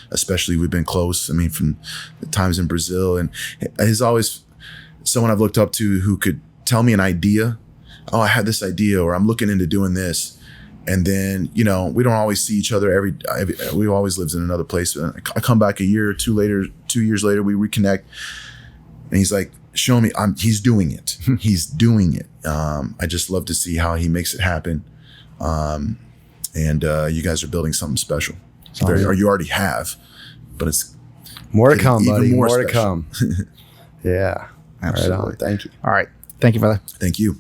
[SPEAKER 1] Especially we've been close. I mean, from the times in Brazil, and he's always someone I've looked up to who could tell me an idea. Oh, I had this idea, or I'm looking into doing this. And then, you know, we don't always see each other we always lived in another place. I come back a year or 2 years later, we reconnect, and he's like, show me, he's doing it. He's doing it. I just love to see how he makes it happen. And you guys are building something special. Or you already have, but it's
[SPEAKER 4] more to come, buddy.
[SPEAKER 1] Even
[SPEAKER 4] more to come. Yeah.
[SPEAKER 2] Absolutely.
[SPEAKER 4] Right on. Thank you.
[SPEAKER 2] All right. Thank you, brother.
[SPEAKER 1] Thank you.